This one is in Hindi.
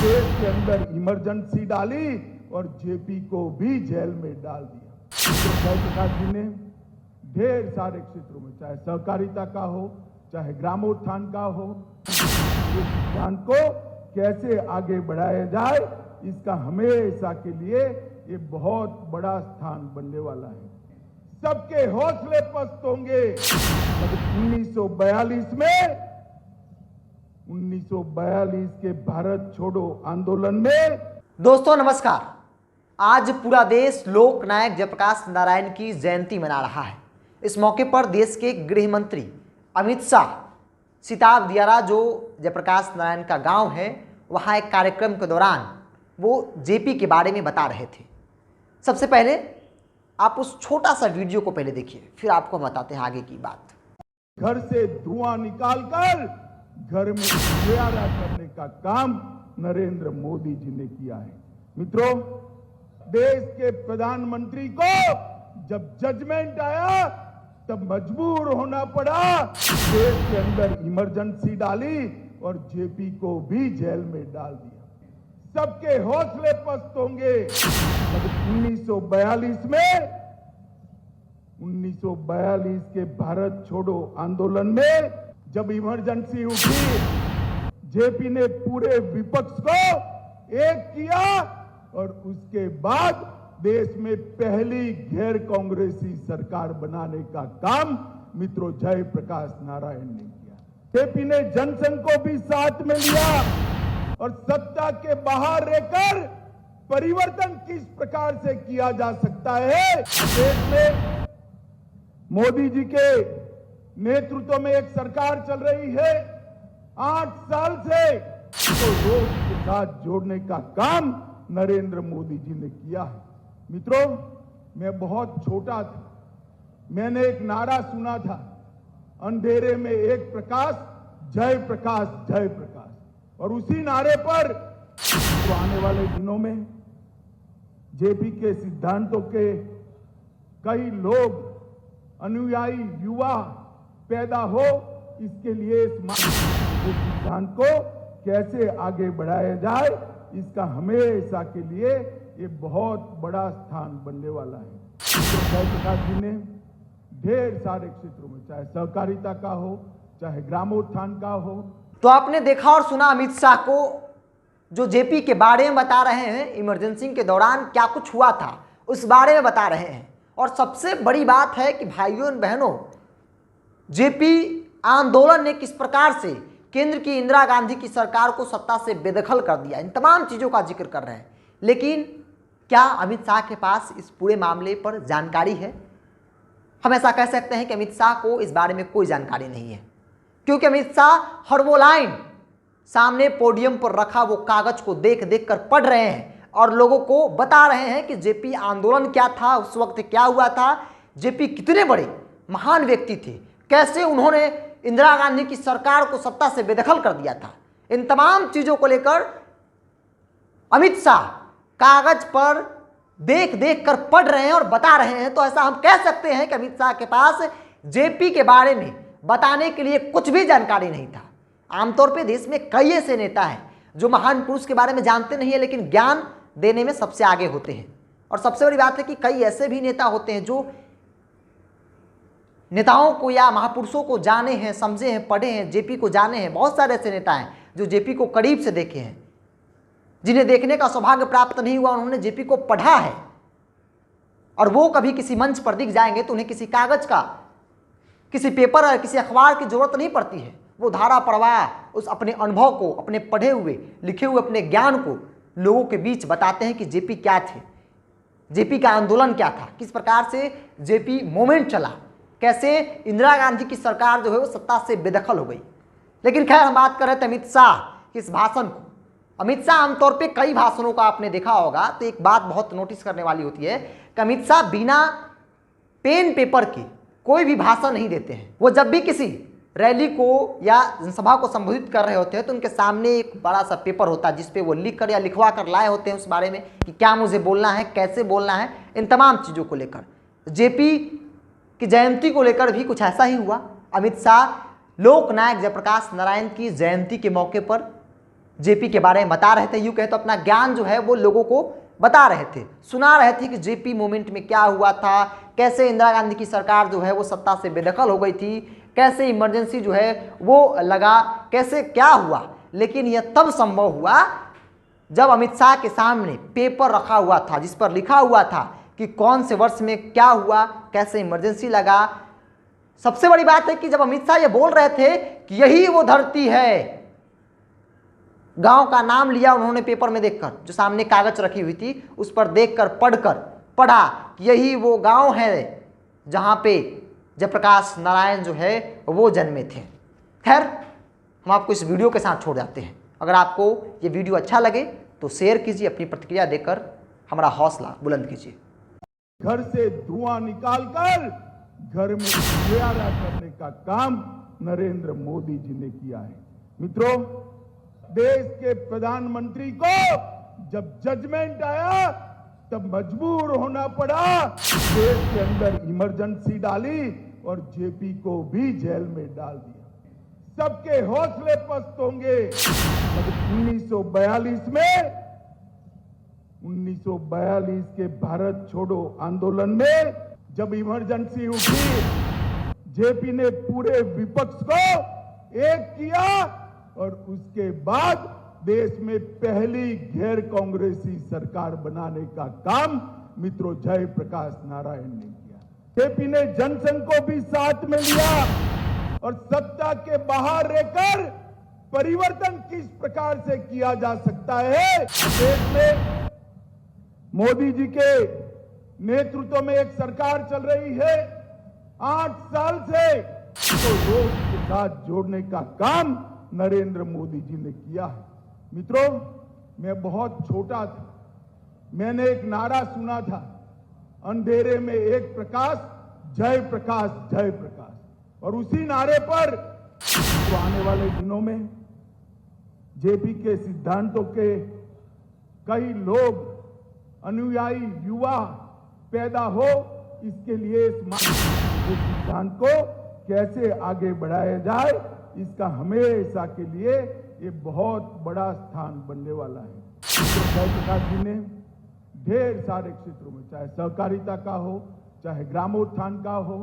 देश के अंदर इमरजेंसी डाली और जेपी को भी जेल में डाल दिया। तो जयप्रकाश जी ने ढेर सारे क्षेत्रों में, चाहे सहकारिता का हो, चाहे ग्रामोत्थान का हो, इस सिद्धांत को कैसे आगे बढ़ाया जाए, इसका हमेशा के लिए ये बहुत बड़ा स्थान बनने वाला है। सबके हौसले पस्त होंगे। 1942 के भारत छोड़ो आंदोलन में। दोस्तों नमस्कार। आज पूरा देश लोकनायक जयप्रकाश नारायण की जयंती मना रहा है। इस मौके पर देश के गृह मंत्री अमित शाह सिताब दियारा, जो जयप्रकाश नारायण का गांव है, वहां एक कार्यक्रम के दौरान वो जेपी के बारे में बता रहे थे। सबसे पहले आप उस छोटा सा वीडियो को पहले देखिए, फिर आपको बताते हैं आगे की बात। घर से धुआं निकालकर घर में उजाला करने का काम नरेंद्र मोदी जी ने किया है। मित्रों, देश के प्रधानमंत्री को जब जजमेंट आया तब मजबूर होना पड़ा, देश के अंदर इमरजेंसी डाली और जेपी को भी जेल में डाल दिया। सबके हौसले पस्त होंगे। 1942 के भारत छोड़ो आंदोलन में जब इमरजेंसी उठी, जेपी ने पूरे विपक्ष को एक किया और उसके बाद देश में पहली गैर कांग्रेसी सरकार बनाने का काम मित्रों जयप्रकाश नारायण ने किया। जेपी ने जनसंघ को भी साथ में लिया और सत्ता के बाहर रहकर परिवर्तन किस प्रकार से किया जा सकता है, देश में मोदी जी के नेतृत्व में एक सरकार चल रही है 8 साल से, तो लोग के साथ जोड़ने का काम नरेंद्र मोदी जी ने किया है। मित्रों, मैं बहुत छोटा था, मैंने एक नारा सुना था, अंधेरे में एक प्रकाश, जय प्रकाश जय प्रकाश। और उसी नारे पर तो आने वाले दिनों में जेपी के सिद्धांतों के कई लोग, अनुयायी युवा पैदा हो, इसके लिए इस सिद्धांत को कैसे आगे बढ़ाया जाए, इसका हमेशा के लिए ये बहुत बड़ा स्थान बनने वाला है। तो जयप्रकाश जी ने ढेर सारे क्षेत्रों में, चाहे सहकारिता का हो, चाहे ग्रामोत्थान का हो। तो आपने देखा और सुना अमित शाह को, जो जेपी के बारे में बता रहे हैं, इमरजेंसी के दौरान क्या कुछ हुआ था उस बारे में बता रहे हैं। और सबसे बड़ी बात है कि भाइयों और बहनों, जेपी आंदोलन ने किस प्रकार से केंद्र की इंदिरा गांधी की सरकार को सत्ता से बेदखल कर दिया, इन तमाम चीज़ों का जिक्र कर रहे हैं। लेकिन क्या अमित शाह के पास इस पूरे मामले पर जानकारी है? हम ऐसा कह सकते हैं कि अमित शाह को इस बारे में कोई जानकारी नहीं है, क्योंकि अमित शाह हर वो लाइन सामने पोडियम पर रखा वो कागज को देख देख कर पढ़ रहे हैं और लोगों को बता रहे हैं कि जेपी आंदोलन क्या था, उस वक्त क्या हुआ था, जेपी कितने बड़े महान व्यक्ति थे, कैसे उन्होंने इंदिरा गांधी की सरकार को सत्ता से बेदखल कर दिया था। इन तमाम चीजों को लेकर अमित शाह कागज पर देख देख कर पढ़ रहे हैं और बता रहे हैं। तो ऐसा हम कह सकते हैं कि अमित शाह के पास जेपी के बारे में बताने के लिए कुछ भी जानकारी नहीं था। आमतौर पे देश में कई ऐसे नेता हैं जो महान पुरुष के बारे में जानते नहीं है, लेकिन ज्ञान देने में सबसे आगे होते हैं। और सबसे बड़ी बात है कि कई ऐसे भी नेता होते हैं जो नेताओं को या महापुरुषों को जाने हैं, समझे हैं, पढ़े हैं, जेपी को जाने हैं। बहुत सारे ऐसे नेता हैं जो जेपी को करीब से देखे हैं, जिन्हें देखने का सौभाग्य प्राप्त नहीं हुआ, उन्होंने जेपी को पढ़ा है। और वो कभी किसी मंच पर दिख जाएंगे तो उन्हें किसी कागज का, किसी पेपर या किसी अखबार की जरूरत नहीं पड़ती है। वो धारा प्रवाह उस अपने अनुभव को, अपने पढ़े हुए लिखे हुए अपने ज्ञान को लोगों के बीच बताते हैं कि जेपी क्या थे, जेपी का आंदोलन क्या था, किस प्रकार से जेपी मूवमेंट चला, कैसे इंदिरा गांधी की सरकार जो है वो सत्ता से बेदखल हो गई। लेकिन खैर, हम बात कर रहे थे अमित शाह के इस भाषण को। अमित शाह आमतौर पे कई भाषणों का आपने देखा होगा, तो एक बात बहुत नोटिस करने वाली होती है कि अमित शाह बिना पेन पेपर के कोई भी भाषण नहीं देते हैं। वो जब भी किसी रैली को या जनसभा को संबोधित कर रहे होते हैं तो उनके सामने एक बड़ा सा पेपर होता है जिसपे वो लिख कर या लिखवा कर लाए होते हैं उस बारे में कि क्या मुझे बोलना है, कैसे बोलना है, इन तमाम चीज़ों को लेकर। जेपी की जयंती को लेकर भी कुछ ऐसा ही हुआ। अमित शाह लोकनायक जयप्रकाश नारायण की जयंती के मौके पर जेपी के बारे में बता रहे थे, यूँ कहे तो अपना ज्ञान जो है वो लोगों को बता रहे थे, सुना रहे थे कि जेपी मूवमेंट में क्या हुआ था, कैसे इंदिरा गांधी की सरकार जो है वो सत्ता से बेदखल हो गई थी, कैसे इमरजेंसी जो है वो लगा, कैसे क्या हुआ। लेकिन यह तब संभव हुआ जब अमित शाह के सामने पेपर रखा हुआ था जिस पर लिखा हुआ था कि कौन से वर्ष में क्या हुआ, कैसे इमरजेंसी लगा। सबसे बड़ी बात है कि जब अमित शाह ये बोल रहे थे कि यही वो धरती है, गांव का नाम लिया उन्होंने पेपर में देखकर, जो सामने कागज रखी हुई थी उस पर देखकर पढ़ा कि यही वो गांव है जहां पे जयप्रकाश नारायण जो है वो जन्मे थे। खैर, हम आपको इस वीडियो के साथ छोड़ जाते हैं। अगर आपको ये वीडियो अच्छा लगे तो शेयर कीजिए, अपनी प्रतिक्रिया देकर हमारा हौसला बुलंद कीजिए। घर से धुआं निकालकर घर में उजियारा करने का काम नरेंद्र मोदी जी ने किया है। मित्रों, देश के प्रधानमंत्री को जब जजमेंट आया तब मजबूर होना पड़ा, देश के अंदर इमरजेंसी डाली और जेपी को भी जेल में डाल दिया। सबके हौसले पस्त होंगे, मगर 1942 के भारत छोड़ो आंदोलन में जब इमरजेंसी उठी, जेपी ने पूरे विपक्ष को एक किया और उसके बाद देश में पहली गैर कांग्रेसी सरकार बनाने का काम मित्रों जयप्रकाश नारायण ने किया। जेपी ने जनसंघ को भी साथ में लिया और सत्ता के बाहर रहकर परिवर्तन किस प्रकार से किया जा सकता है, देश में मोदी जी के नेतृत्व में एक सरकार चल रही है 8 साल से, तो लोग के साथ जोड़ने का काम नरेंद्र मोदी जी ने किया है। मित्रों, मैं बहुत छोटा था, मैंने एक नारा सुना था, अंधेरे में एक प्रकाश, जय प्रकाश जय प्रकाश, और उसी नारे पर तो आने वाले दिनों में जेपी के सिद्धांतों के कई लोग अनुयायी युवा पैदा हो, इसके लिए इस सिद्धांत को कैसे आगे बढ़ाया जाए, इसका हमेशा के लिए ये बहुत बड़ा स्थान बनने वाला है। जयप्रकाश जी ने ढेर सारे क्षेत्रों में, चाहे सहकारिता का हो, चाहे ग्रामोत्थान का हो,